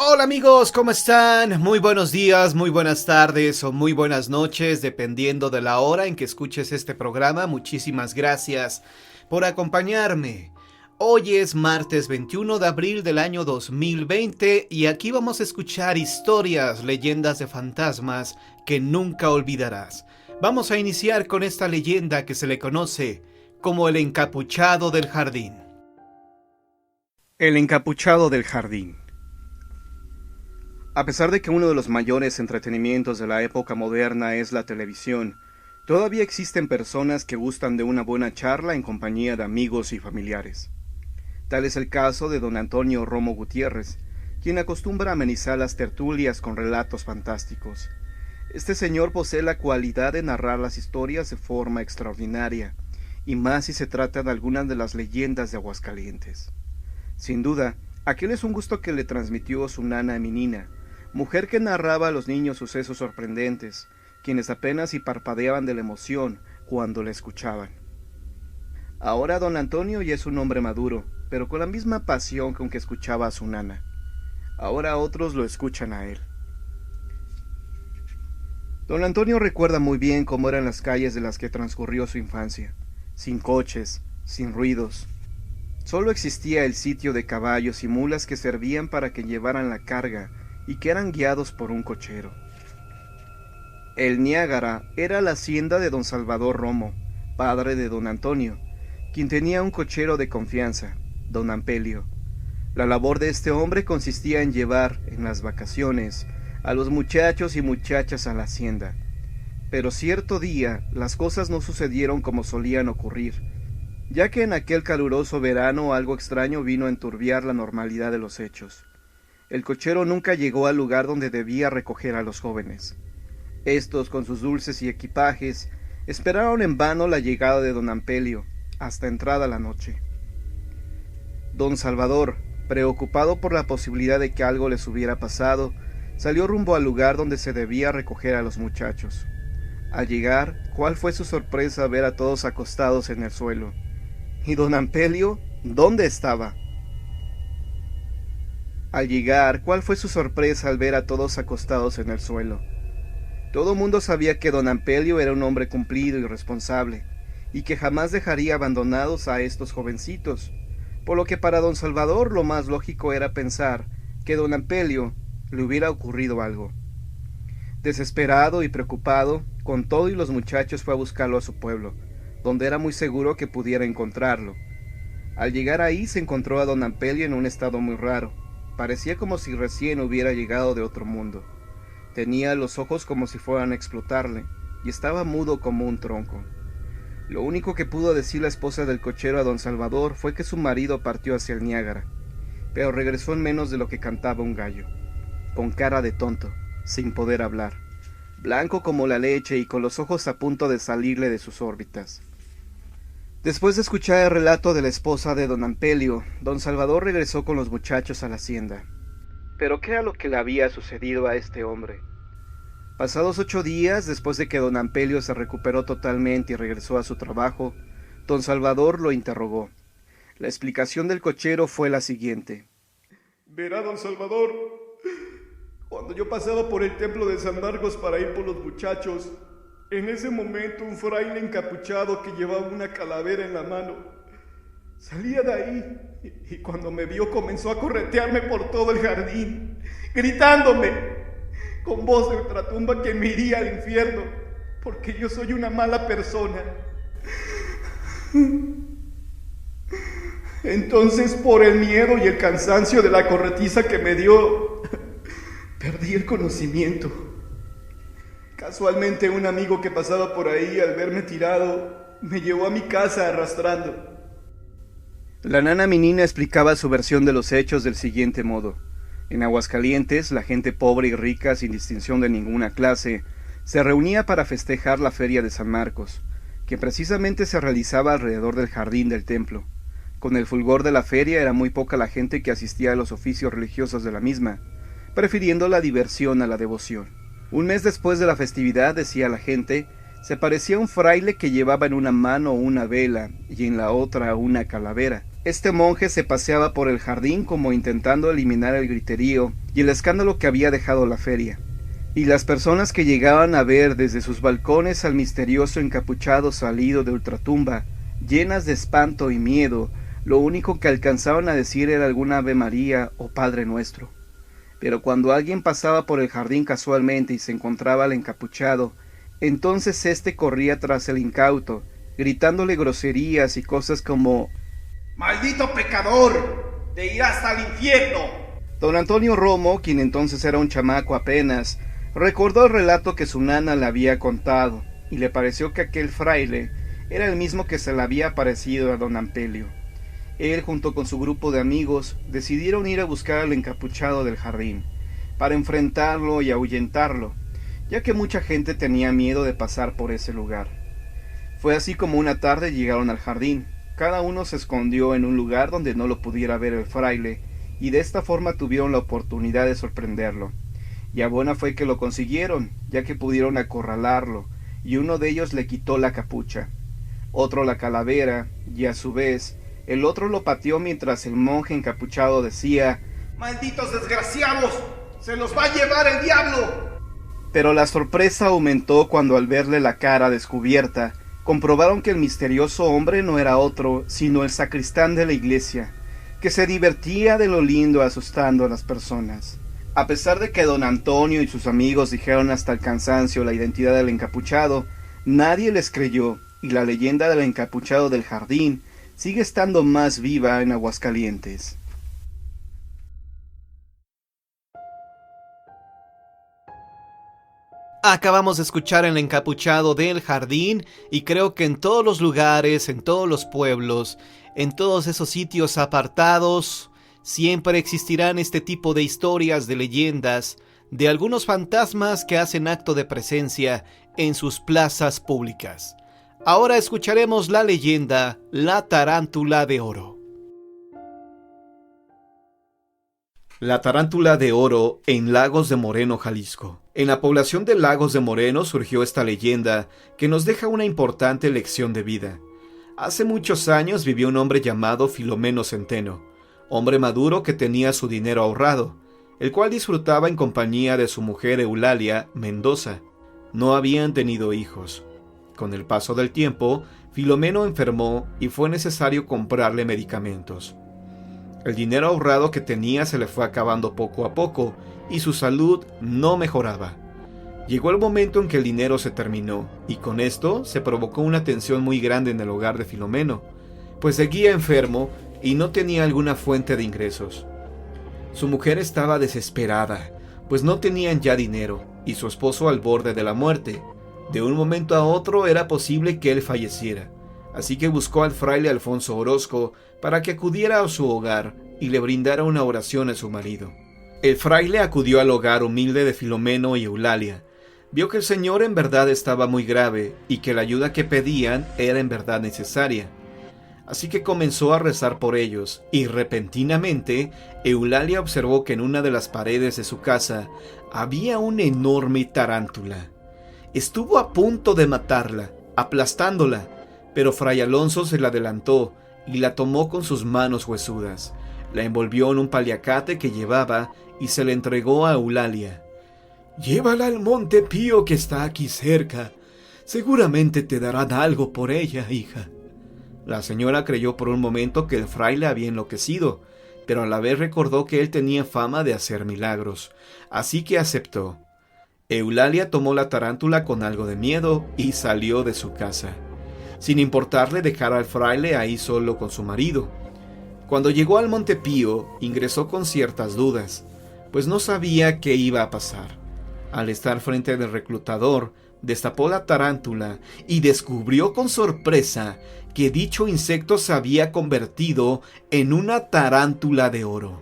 Hola amigos, ¿cómo están? Muy buenos días, muy buenas tardes o muy buenas noches, dependiendo de la hora en que escuches este programa. Muchísimas gracias por acompañarme. Hoy es martes 21 de abril del año 2020 y aquí vamos a escuchar historias, leyendas de fantasmas que nunca olvidarás. Vamos a iniciar con esta leyenda que se le conoce como el encapuchado del jardín. El encapuchado del jardín. A pesar de que uno de los mayores entretenimientos de la época moderna es la televisión, todavía existen personas que gustan de una buena charla en compañía de amigos y familiares. Tal es el caso de don Antonio Romo Gutiérrez, quien acostumbra amenizar las tertulias con relatos fantásticos. Este señor posee la cualidad de narrar las historias de forma extraordinaria, y más si se trata de algunas de las leyendas de Aguascalientes. Sin duda, aquel es un gusto que le transmitió su nana Minina, mujer que narraba a los niños sucesos sorprendentes, quienes apenas si parpadeaban de la emoción cuando la escuchaban. Ahora don Antonio ya es un hombre maduro, pero con la misma pasión con que escuchaba a su nana. Ahora otros lo escuchan a él. Don Antonio recuerda muy bien cómo eran las calles de las que transcurrió su infancia, sin coches, sin ruidos. Solo existía el sitio de caballos y mulas que servían para que llevaran la carga y que eran guiados por un cochero. El Niágara era la hacienda de don Salvador Romo, padre de don Antonio, quien tenía un cochero de confianza, don Ampelio. La labor de este hombre consistía en llevar, en las vacaciones, a los muchachos y muchachas a la hacienda. Pero cierto día las cosas no sucedieron como solían ocurrir, ya que en aquel caluroso verano algo extraño vino a enturbiar la normalidad de los hechos. El cochero nunca llegó al lugar donde debía recoger a los jóvenes. Estos, con sus dulces y equipajes, esperaron en vano la llegada de don Ampelio, hasta entrada la noche. Don Salvador, preocupado por la posibilidad de que algo les hubiera pasado, salió rumbo al lugar donde se debía recoger a los muchachos. Al llegar, ¿cuál fue su sorpresa ver a todos acostados en el suelo? ¿Y don Ampelio? ¿Dónde estaba? Al llegar, ¿cuál fue su sorpresa al ver a todos acostados en el suelo? Todo mundo sabía que don Ampelio era un hombre cumplido y responsable, y que jamás dejaría abandonados a estos jovencitos, por lo que para don Salvador lo más lógico era pensar que don Ampelio le hubiera ocurrido algo. Desesperado y preocupado, con todo y los muchachos fue a buscarlo a su pueblo, donde era muy seguro que pudiera encontrarlo. Al llegar ahí se encontró a don Ampelio en un estado muy raro. Parecía como si recién hubiera llegado de otro mundo. Tenía los ojos como si fueran a explotarle, y estaba mudo como un tronco. Lo único que pudo decir la esposa del cochero a don Salvador fue que su marido partió hacia el Niágara, pero regresó en menos de lo que cantaba un gallo, con cara de tonto, sin poder hablar, blanco como la leche y con los ojos a punto de salirle de sus órbitas. Después de escuchar el relato de la esposa de don Ampelio, don Salvador regresó con los muchachos a la hacienda. ¿Pero qué era lo que le había sucedido a este hombre? Pasados 8 días, después de que don Ampelio se recuperó totalmente y regresó a su trabajo, don Salvador lo interrogó. La explicación del cochero fue la siguiente. Verá, don Salvador, cuando yo pasaba por el templo de San Marcos para ir por los muchachos, en ese momento un fraile encapuchado que llevaba una calavera en la mano salía de ahí y cuando me vio comenzó a corretearme por todo el jardín, gritándome con voz de ultratumba que me iría al infierno porque yo soy una mala persona. Entonces, por el miedo y el cansancio de la corretiza que me dio, perdí el conocimiento. Casualmente un amigo que pasaba por ahí al verme tirado me llevó a mi casa arrastrando. La nana Minina explicaba su versión de los hechos del siguiente modo. En Aguascalientes, la gente pobre y rica, sin distinción de ninguna clase, se reunía para festejar la feria de San Marcos, que precisamente se realizaba alrededor del jardín del templo. Con el fulgor de la feria era muy poca la gente que asistía a los oficios religiosos de la misma, prefiriendo la diversión a la devoción. Un mes después de la festividad, decía la gente, se parecía a un fraile que llevaba en una mano una vela y en la otra una calavera. Este monje se paseaba por el jardín como intentando eliminar el griterío y el escándalo que había dejado la feria, y las personas que llegaban a ver desde sus balcones al misterioso encapuchado salido de ultratumba, llenas de espanto y miedo, lo único que alcanzaban a decir era alguna Ave María o Padre Nuestro. Pero cuando alguien pasaba por el jardín casualmente y se encontraba al encapuchado, entonces éste corría tras el incauto, gritándole groserías y cosas como ¡Maldito pecador! ¡Te irás hasta el infierno! Don Antonio Romo, quien entonces era un chamaco apenas, recordó el relato que su nana le había contado, y le pareció que aquel fraile era el mismo que se le había aparecido a don Ampelio. Él, junto con su grupo de amigos, decidieron ir a buscar al encapuchado del jardín, para enfrentarlo y ahuyentarlo, ya que mucha gente tenía miedo de pasar por ese lugar. Fue así como una tarde llegaron al jardín. Cada uno se escondió en un lugar donde no lo pudiera ver el fraile, y de esta forma tuvieron la oportunidad de sorprenderlo. Y a buena fue que lo consiguieron, ya que pudieron acorralarlo, y uno de ellos le quitó la capucha, otro la calavera, y a su vez, el otro lo pateó mientras el monje encapuchado decía: ¡Malditos desgraciados! ¡Se los va a llevar el diablo! Pero la sorpresa aumentó cuando, al verle la cara descubierta, comprobaron que el misterioso hombre no era otro, sino el sacristán de la iglesia, que se divertía de lo lindo asustando a las personas. A pesar de que don Antonio y sus amigos dijeron hasta el cansancio la identidad del encapuchado, nadie les creyó, y la leyenda del encapuchado del jardín sigue estando más viva en Aguascalientes. Acabamos de escuchar El encapuchado del jardín, y creo que en todos los lugares, en todos los pueblos, en todos esos sitios apartados, siempre existirán este tipo de historias, de leyendas, de algunos fantasmas que hacen acto de presencia en sus plazas públicas. Ahora escucharemos la leyenda La Tarántula de Oro. La Tarántula de Oro en Lagos de Moreno, Jalisco. En la población de Lagos de Moreno surgió esta leyenda que nos deja una importante lección de vida. Hace muchos años vivió un hombre llamado Filomeno Centeno, hombre maduro que tenía su dinero ahorrado, el cual disfrutaba en compañía de su mujer Eulalia Mendoza. No habían tenido hijos. Con el paso del tiempo, Filomeno enfermó y fue necesario comprarle medicamentos. El dinero ahorrado que tenía se le fue acabando poco a poco y su salud no mejoraba. Llegó el momento en que el dinero se terminó y con esto se provocó una tensión muy grande en el hogar de Filomeno, pues seguía enfermo y no tenía alguna fuente de ingresos. Su mujer estaba desesperada, pues no tenían ya dinero y su esposo al borde de la muerte. De un momento a otro era posible que él falleciera, así que buscó al fraile Alfonso Orozco para que acudiera a su hogar y le brindara una oración a su marido. El fraile acudió al hogar humilde de Filomeno y Eulalia. Vio que el señor en verdad estaba muy grave y que la ayuda que pedían era en verdad necesaria. Así que comenzó a rezar por ellos, y repentinamente Eulalia observó que en una de las paredes de su casa había una enorme tarántula. Estuvo a punto de matarla, aplastándola, pero Fray Alonso se la adelantó y la tomó con sus manos huesudas. La envolvió en un paliacate que llevaba y se la entregó a Eulalia. «Llévala al Monte Pío que está aquí cerca. Seguramente te darán algo por ella, hija». La señora creyó por un momento que el fraile había enloquecido, pero a la vez recordó que él tenía fama de hacer milagros, así que aceptó. Eulalia tomó la tarántula con algo de miedo y salió de su casa, sin importarle dejar al fraile ahí solo con su marido. Cuando llegó al Monte Pío, ingresó con ciertas dudas, pues no sabía qué iba a pasar. Al estar frente del reclutador, destapó la tarántula y descubrió con sorpresa que dicho insecto se había convertido en una tarántula de oro.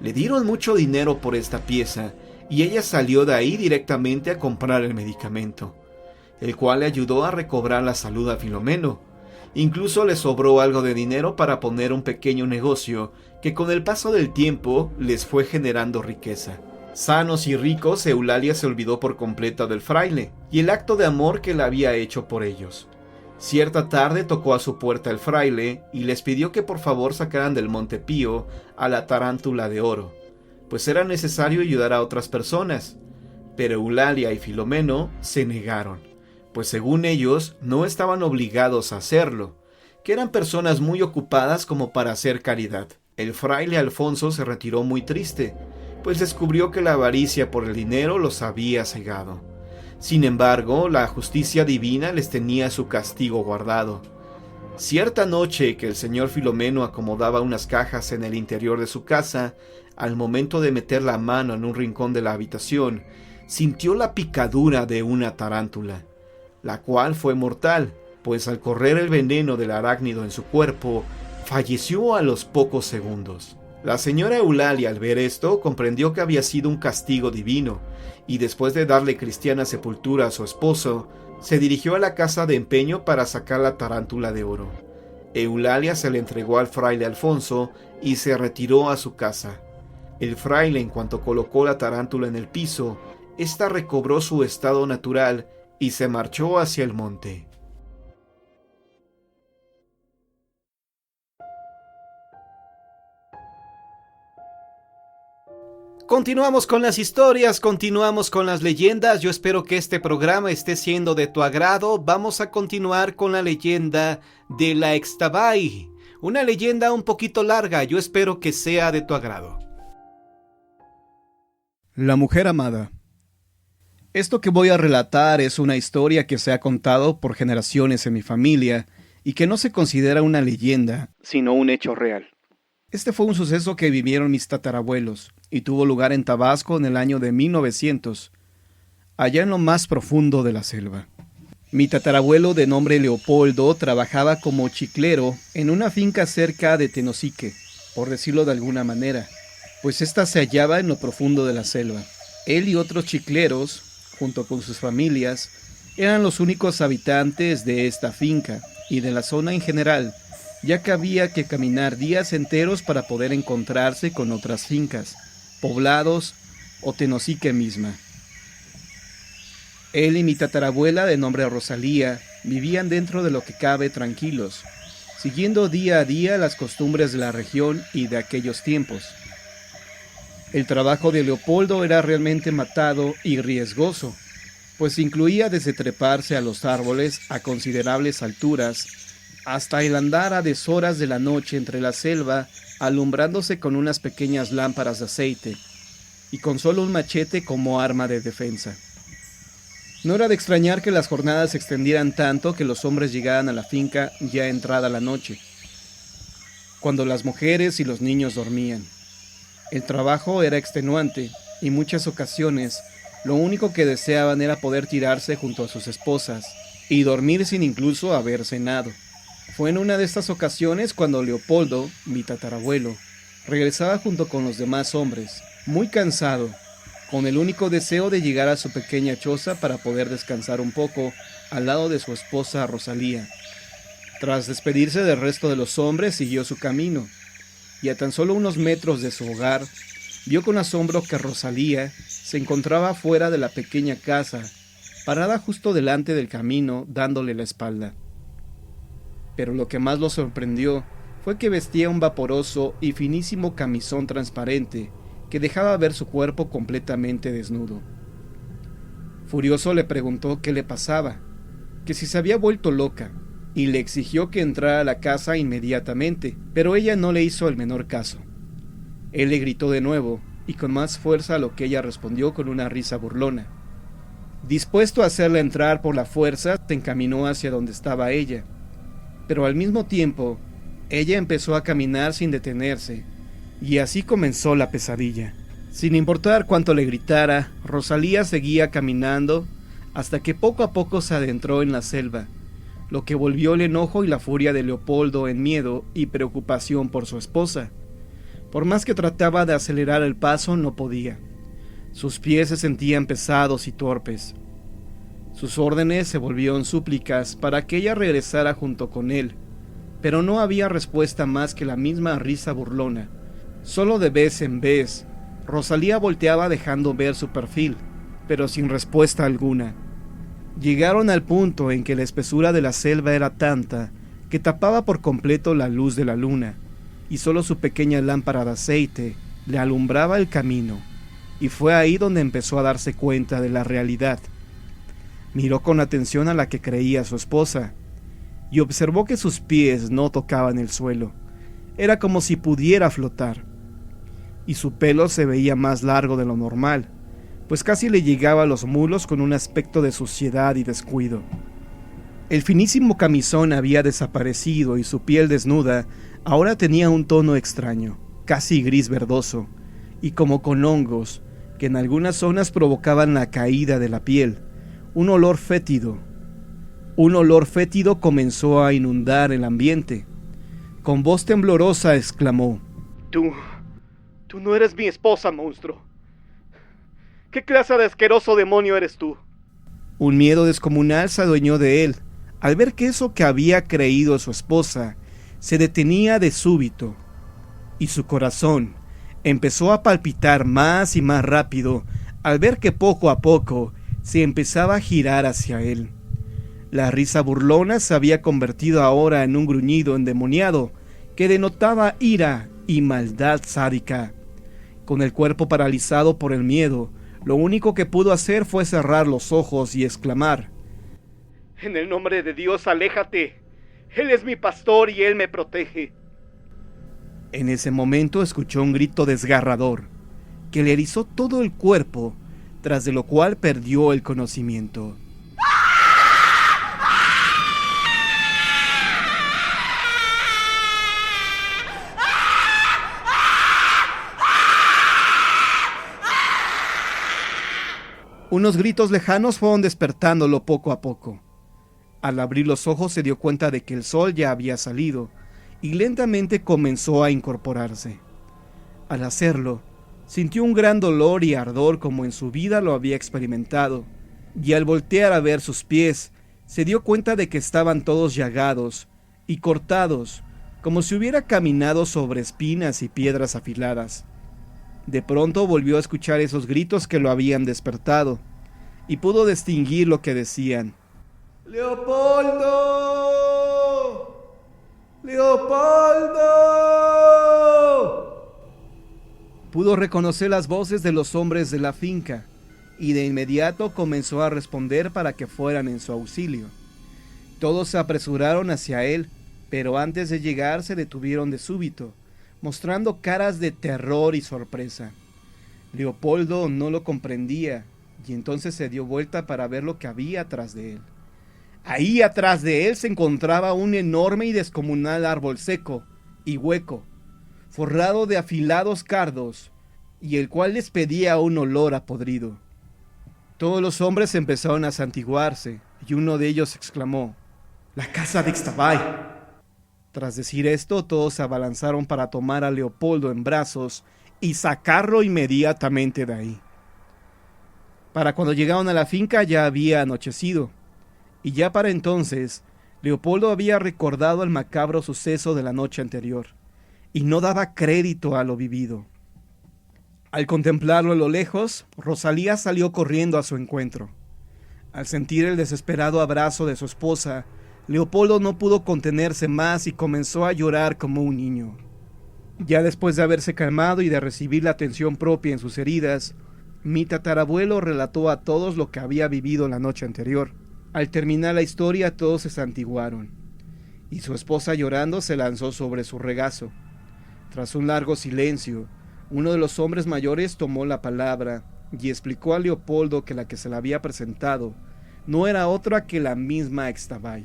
Le dieron mucho dinero por esta pieza y ella salió de ahí directamente a comprar el medicamento, el cual le ayudó a recobrar la salud a Filomeno. Incluso le sobró algo de dinero para poner un pequeño negocio que con el paso del tiempo les fue generando riqueza. Sanos y ricos, Eulalia se olvidó por completo del fraile y el acto de amor que le había hecho por ellos. Cierta tarde tocó a su puerta el fraile y les pidió que por favor sacaran del Monte Pío a la tarántula de oro. pues era necesario ayudar a otras personas. Pero Eulalia y Filomeno se negaron, pues según ellos no estaban obligados a hacerlo, que eran personas muy ocupadas como para hacer caridad. El fraile Alfonso se retiró muy triste, pues descubrió que la avaricia por el dinero los había cegado. Sin embargo, la justicia divina les tenía su castigo guardado. Cierta noche que el señor Filomeno acomodaba unas cajas en el interior de su casa, al momento de meter la mano en un rincón de la habitación, sintió la picadura de una tarántula, la cual fue mortal, pues al correr el veneno del arácnido en su cuerpo, falleció a los pocos segundos. La señora Eulalia, al ver esto, comprendió que había sido un castigo divino, y después de darle cristiana sepultura a su esposo, se dirigió a la casa de empeño para sacar la tarántula de oro. Eulalia se le entregó al fraile Alfonso y se retiró a su casa. El fraile, en cuanto colocó la tarántula en el piso, ésta recobró su estado natural y se marchó hacia el monte. Continuamos con las historias, continuamos con las leyendas. Yo espero que este programa esté siendo de tu agrado. Vamos a continuar con la leyenda de la Ixtabay. Una leyenda un poquito larga, yo espero que sea de tu agrado. La mujer amada. Esto que voy a relatar es una historia que se ha contado por generaciones en mi familia y que no se considera una leyenda, sino un hecho real. Este fue un suceso que vivieron mis tatarabuelos y tuvo lugar en Tabasco en el año de 1900, allá en lo más profundo de la selva. Mi tatarabuelo, de nombre Leopoldo, trabajaba como chiclero en una finca cerca de Tenosique, por decirlo de alguna manera, pues ésta se hallaba en lo profundo de la selva. Él y otros chicleros, junto con sus familias, eran los únicos habitantes de esta finca y de la zona en general, ya que había que caminar días enteros para poder encontrarse con otras fincas, poblados o Tenosique misma. Él y mi tatarabuela, de nombre Rosalía, vivían dentro de lo que cabe tranquilos, siguiendo día a día las costumbres de la región y de aquellos tiempos. El trabajo de Leopoldo era realmente matado y riesgoso, pues incluía desde treparse a los árboles a considerables alturas, hasta el andar a deshoras de la noche entre la selva, alumbrándose con unas pequeñas lámparas de aceite, y con solo un machete como arma de defensa. No era de extrañar que las jornadas se extendieran tanto que los hombres llegaran a la finca ya entrada la noche, cuando las mujeres y los niños dormían. El trabajo era extenuante, y muchas ocasiones lo único que deseaban era poder tirarse junto a sus esposas, y dormir sin incluso haber cenado. Fue en una de estas ocasiones cuando Leopoldo, mi tatarabuelo, regresaba junto con los demás hombres, muy cansado, con el único deseo de llegar a su pequeña choza para poder descansar un poco al lado de su esposa Rosalía. Tras despedirse del resto de los hombres, siguió su camino, y a tan solo unos metros de su hogar, vio con asombro que Rosalía se encontraba fuera de la pequeña casa, parada justo delante del camino, dándole la espalda. Pero lo que más lo sorprendió fue que vestía un vaporoso y finísimo camisón transparente que dejaba ver su cuerpo completamente desnudo. Furioso le preguntó qué le pasaba, que si se había vuelto loca, y le exigió que entrara a la casa inmediatamente, pero ella no le hizo el menor caso. Él le gritó de nuevo, y con más fuerza, a lo que ella respondió con una risa burlona. Dispuesto a hacerla entrar por la fuerza, se encaminó hacia donde estaba ella, pero al mismo tiempo, ella empezó a caminar sin detenerse, y así comenzó la pesadilla. Sin importar cuánto le gritara, Rosalía seguía caminando hasta que poco a poco se adentró en la selva, lo que volvió el enojo y la furia de Leopoldo en miedo y preocupación por su esposa. Por más que trataba de acelerar el paso, no podía. Sus pies se sentían pesados y torpes. Sus órdenes se volvieron súplicas para que ella regresara junto con él, pero no había respuesta más que la misma risa burlona. Solo de vez en vez, Rosalía volteaba dejando ver su perfil, pero sin respuesta alguna. Llegaron al punto en que la espesura de la selva era tanta que tapaba por completo la luz de la luna, y solo su pequeña lámpara de aceite le alumbraba el camino, y fue ahí donde empezó a darse cuenta de la realidad. Miró con atención a la que creía su esposa, y observó que sus pies no tocaban el suelo. Era como si pudiera flotar, y su pelo se veía más largo de lo normal, pues casi le llegaba a los muslos con un aspecto de suciedad y descuido. El finísimo camisón había desaparecido y su piel desnuda ahora tenía un tono extraño, casi gris verdoso, y como con hongos, que en algunas zonas provocaban la caída de la piel. Un olor fétido comenzó a inundar el ambiente. Con voz temblorosa exclamó: Tú no eres mi esposa, monstruo. ¿Qué clase de asqueroso demonio eres tú? Un miedo descomunal se adueñó de él, al ver que eso que había creído su esposa se detenía de súbito, y su corazón empezó a palpitar más y más rápido al ver que poco a poco se empezaba a girar hacia él. La risa burlona se había convertido ahora en un gruñido endemoniado que denotaba ira y maldad sádica. Con el cuerpo paralizado por el miedo, lo único que pudo hacer fue cerrar los ojos y exclamar: En el nombre de Dios, aléjate. Él es mi pastor y él me protege. En ese momento escuchó un grito desgarrador que le erizó todo el cuerpo, tras de lo cual perdió el conocimiento. Unos gritos lejanos fueron despertándolo poco a poco. Al abrir los ojos se dio cuenta de que el sol ya había salido y lentamente comenzó a incorporarse. Al hacerlo, sintió un gran dolor y ardor como en su vida lo había experimentado, y al voltear a ver sus pies, se dio cuenta de que estaban todos llagados y cortados, como si hubiera caminado sobre espinas y piedras afiladas. De pronto volvió a escuchar esos gritos que lo habían despertado, y pudo distinguir lo que decían: ¡Leopoldo! ¡Leopoldo! Pudo reconocer las voces de los hombres de la finca, y de inmediato comenzó a responder para que fueran en su auxilio. Todos se apresuraron hacia él, pero antes de llegar se detuvieron de súbito, mostrando caras de terror y sorpresa. Leopoldo no lo comprendía, y entonces se dio vuelta para ver lo que había atrás de él. Ahí atrás de él se encontraba un enorme y descomunal árbol seco y hueco, forrado de afilados cardos, y el cual despedía un olor a podrido. Todos los hombres empezaron a santiguarse, y uno de ellos exclamó: ¡La casa de Ixtabay! Tras decir esto, todos se abalanzaron para tomar a Leopoldo en brazos y sacarlo inmediatamente de ahí. Para cuando llegaron a la finca ya había anochecido, y ya para entonces Leopoldo había recordado el macabro suceso de la noche anterior, y no daba crédito a lo vivido. Al contemplarlo a lo lejos, Rosalía salió corriendo a su encuentro. Al sentir el desesperado abrazo de su esposa, Leopoldo no pudo contenerse más y comenzó a llorar como un niño. Ya después de haberse calmado y de recibir la atención propia en sus heridas, mi tatarabuelo relató a todos lo que había vivido la noche anterior. Al terminar la historia todos se santiguaron, y su esposa llorando se lanzó sobre su regazo. Tras un largo silencio, uno de los hombres mayores tomó la palabra y explicó a Leopoldo que la que se le había presentado no era otra que la misma Ixtabay,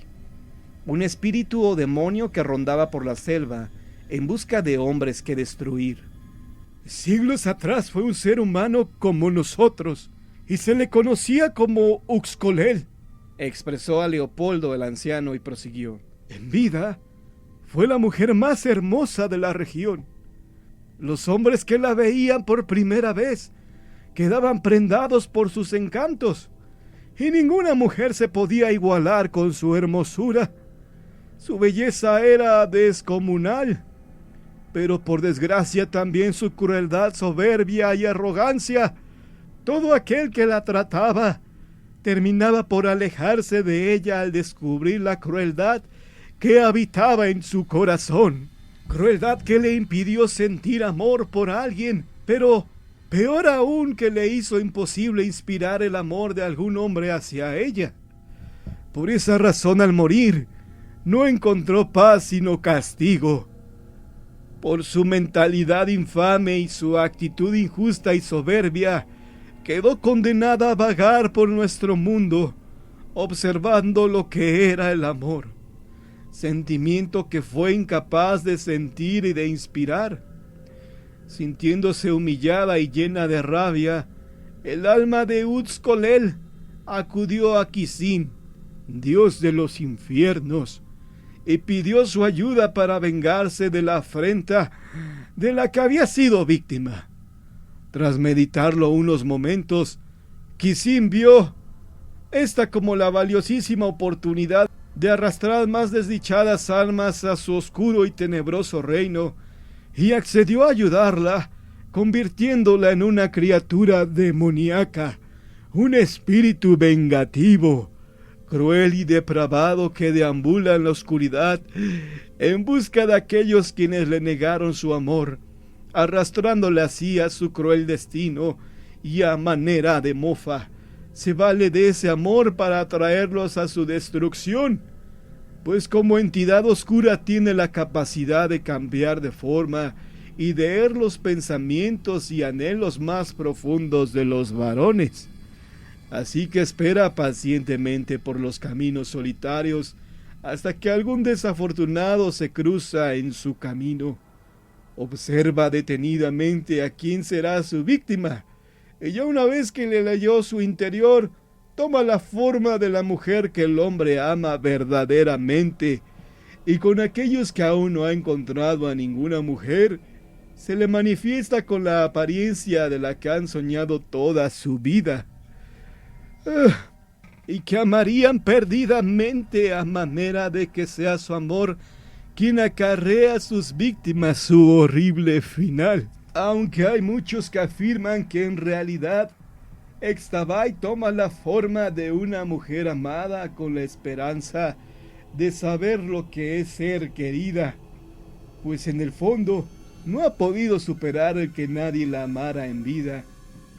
un espíritu o demonio que rondaba por la selva en busca de hombres que destruir. Siglos atrás fue un ser humano como nosotros, y se le conocía como Uxcolel, expresó a Leopoldo el anciano y prosiguió: en vida fue la mujer más hermosa de la región. Los hombres que la veían por primera vez quedaban prendados por sus encantos, y ninguna mujer se podía igualar con su hermosura. Su belleza era descomunal, pero por desgracia también su crueldad, soberbia y arrogancia. Todo aquel que la trataba terminaba por alejarse de ella al descubrir la crueldad que habitaba en su corazón. Crueldad que le impidió sentir amor por alguien pero peor aún que le hizo imposible inspirar el amor de algún hombre hacia ella. Por esa razón, al morir, no encontró paz sino castigo. Por su mentalidad infame y su actitud injusta y soberbia, quedó condenada a vagar por nuestro mundo, observando lo que era el amor, sentimiento que fue incapaz de sentir y de inspirar. Sintiéndose humillada y llena de rabia, el alma de Utzcolel acudió a Quisin, dios de los infiernos, y pidió su ayuda para vengarse de la afrenta de la que había sido víctima. Tras meditarlo unos momentos, Quisin vio esta como la valiosísima oportunidad de arrastrar más desdichadas almas a su oscuro y tenebroso reino, y accedió a ayudarla, convirtiéndola en una criatura demoníaca, un espíritu vengativo, cruel y depravado que deambula en la oscuridad en busca de aquellos quienes le negaron su amor, arrastrándola así a su cruel destino, y a manera de mofa se vale de ese amor para atraerlos a su destrucción, pues como entidad oscura tiene la capacidad de cambiar de forma y de leer los pensamientos y anhelos más profundos de los varones. Así que espera pacientemente por los caminos solitarios hasta que algún desafortunado se cruza en su camino. Observa detenidamente a quién será su víctima, y ya una vez que le leyó su interior, toma la forma de la mujer que el hombre ama verdaderamente, y con aquellos que aún no ha encontrado a ninguna mujer, se le manifiesta con la apariencia de la que han soñado toda su vida, y que amarían perdidamente a manera de que sea su amor quien acarrea a sus víctimas su horrible final. Aunque hay muchos que afirman que en realidad Extabay toma la forma de una mujer amada con la esperanza de saber lo que es ser querida, pues en el fondo no ha podido superar el que nadie la amara en vida,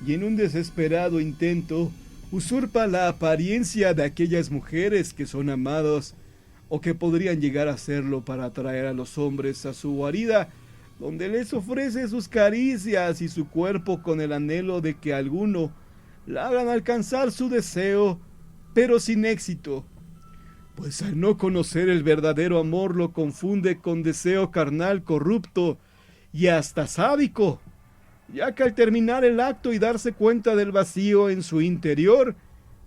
y en un desesperado intento usurpa la apariencia de aquellas mujeres que son amadas o que podrían llegar a serlo para atraer a los hombres a su guarida, donde les ofrece sus caricias y su cuerpo con el anhelo de que alguno la hagan alcanzar su deseo, pero sin éxito, pues al no conocer el verdadero amor lo confunde con deseo carnal corrupto y hasta sádico, ya que al terminar el acto y darse cuenta del vacío en su interior,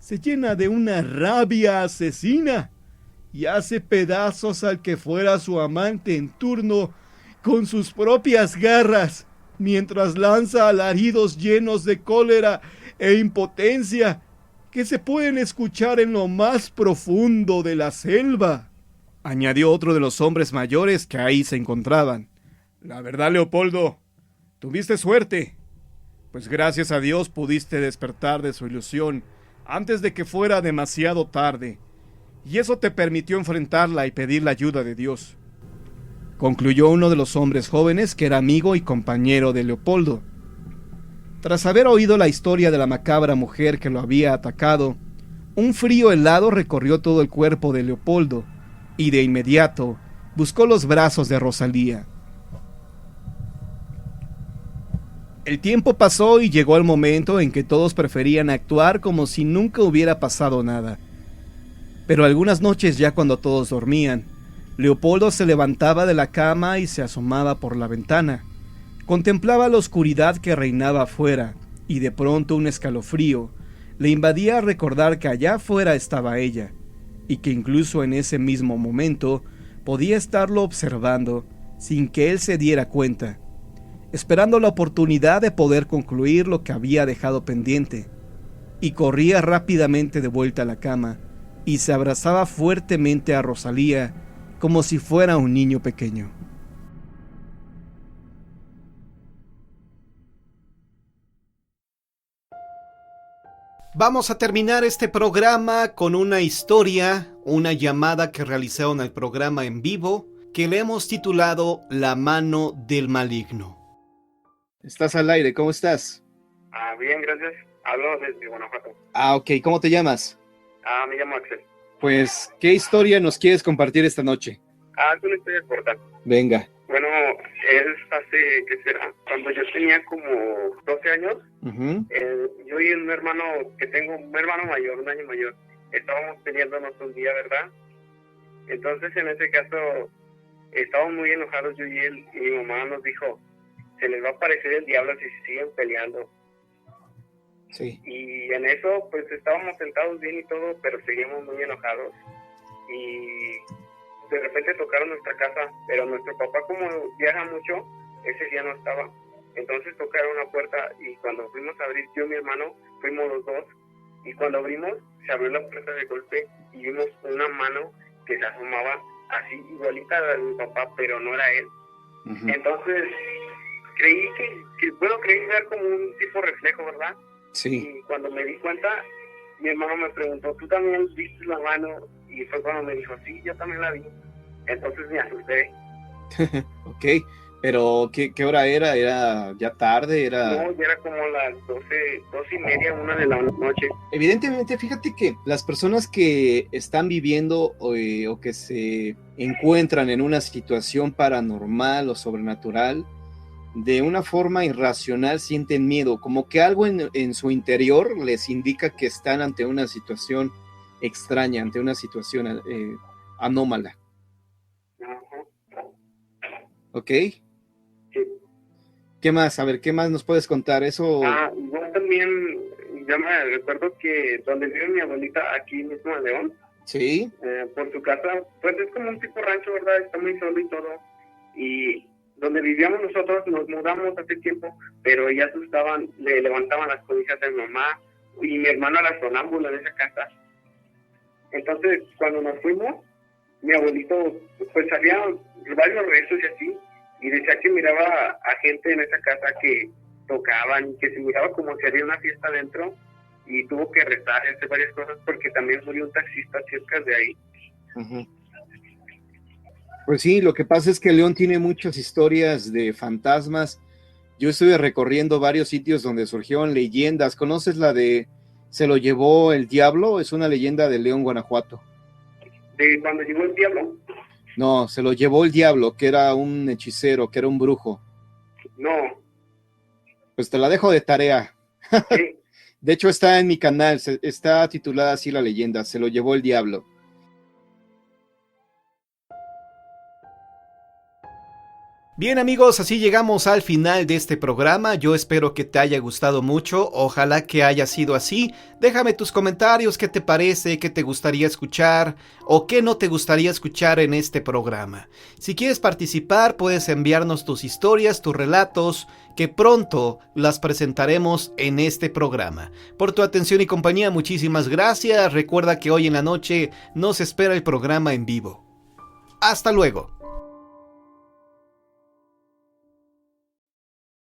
se llena de una rabia asesina y hace pedazos al que fuera su amante en turno con sus propias garras, mientras lanza alaridos llenos de cólera e impotencia que se pueden escuchar en lo más profundo de la selva, añadió otro de los hombres mayores que ahí se encontraban. La verdad, Leopoldo, tuviste suerte, pues gracias a Dios pudiste despertar de su ilusión antes de que fuera demasiado tarde, y eso te permitió enfrentarla y pedir la ayuda de Dios, concluyó uno de los hombres jóvenes que era amigo y compañero de Leopoldo. Tras haber oído la historia de la macabra mujer que lo había atacado, un frío helado recorrió todo el cuerpo de Leopoldo, y de inmediato buscó los brazos de Rosalía. El tiempo pasó y llegó el momento en que todos preferían actuar como si nunca hubiera pasado nada. Pero algunas noches, ya cuando todos dormían, Leopoldo se levantaba de la cama y se asomaba por la ventana. Contemplaba la oscuridad que reinaba afuera, y de pronto un escalofrío le invadía al recordar que allá afuera estaba ella, y que incluso en ese mismo momento podía estarlo observando sin que él se diera cuenta, esperando la oportunidad de poder concluir lo que había dejado pendiente, y corría rápidamente de vuelta a la cama, y se abrazaba fuertemente a Rosalía como si fuera un niño pequeño. Vamos a terminar este programa con una historia, una llamada que realizaron al programa en vivo, que le hemos titulado La mano del maligno. Estás al aire, ¿cómo estás? Bien, gracias. Hablo desde Guanajuato. Ok, ¿cómo te llamas? Me llamo Axel. Pues, ¿qué historia nos quieres compartir esta noche? Es una historia corta. Venga. Bueno, es hace, ¿qué será? Cuando yo tenía como 12 años, yo y un hermano que tengo, un hermano mayor, un año mayor, estábamos peleándonos un día, ¿verdad? Entonces, en ese caso, estábamos muy enojados yo y él, y mi mamá nos dijo, se les va a aparecer el diablo si se siguen peleando. Sí. Y en eso, pues estábamos sentados bien y todo, pero seguíamos muy enojados. Y de repente tocaron nuestra casa, pero nuestro papá, como viaja mucho, ese día no estaba. Entonces tocaron la puerta y cuando fuimos a abrir, yo y mi hermano, fuimos los dos. Y cuando abrimos, se abrió la puerta de golpe y vimos una mano que se asomaba así, igualita a la de mi papá, pero no era él. Entonces, creí que ver como un tipo reflejo, ¿verdad? Sí. Y cuando me di cuenta, mi hermano me preguntó, ¿tú también viste la mano? Y fue cuando me dijo, sí, yo también la vi. Entonces me asusté. Ok, pero ¿qué hora era? ¿Era ya tarde? No, ya era como las 12:30, 1 de la noche. Evidentemente, fíjate que las personas que están viviendo o que se encuentran en una situación paranormal o sobrenatural, de una forma irracional sienten miedo, como que algo en su interior les indica que están ante una situación extraña, ante una situación anómala. ¿Ok? Sí. ¿Qué más? A ver, ¿qué más nos puedes contar? Eso... Yo también, ya me recuerdo que donde vive mi abuelita, aquí mismo en León, sí, por su casa, pues es como un tipo rancho, ¿verdad? Está muy solo y todo. Y donde vivíamos nosotros, nos mudamos hace tiempo, pero ellas asustaban, le levantaban las cobijas de mi mamá, y mi hermano era sonámbulo en esa casa. Entonces, cuando nos fuimos, mi abuelito, pues había varios rezos y así, y decía que miraba a gente en esa casa que tocaban, y que se miraba como si había una fiesta dentro, y tuvo que rezar, hacer varias cosas, porque también murió un taxista cerca de ahí. Pues sí, lo que pasa es que León tiene muchas historias de fantasmas. Yo estuve recorriendo varios sitios donde surgieron leyendas. ¿Conoces la de Se lo llevó el diablo? Es una leyenda de León, Guanajuato. ¿De cuando llegó el diablo? No, se lo llevó el diablo, que era un hechicero, que era un brujo. No. Pues te la dejo de tarea. Sí. De hecho está en mi canal, está titulada así la leyenda, Se lo llevó el diablo. Bien amigos, así llegamos al final de este programa. Yo espero que te haya gustado mucho, ojalá que haya sido así. Déjame tus comentarios, qué te parece, qué te gustaría escuchar o qué no te gustaría escuchar en este programa. Si quieres participar, puedes enviarnos tus historias, tus relatos, que pronto las presentaremos en este programa. Por tu atención y compañía, muchísimas gracias. Recuerda que hoy en la noche nos espera el programa en vivo. Hasta luego.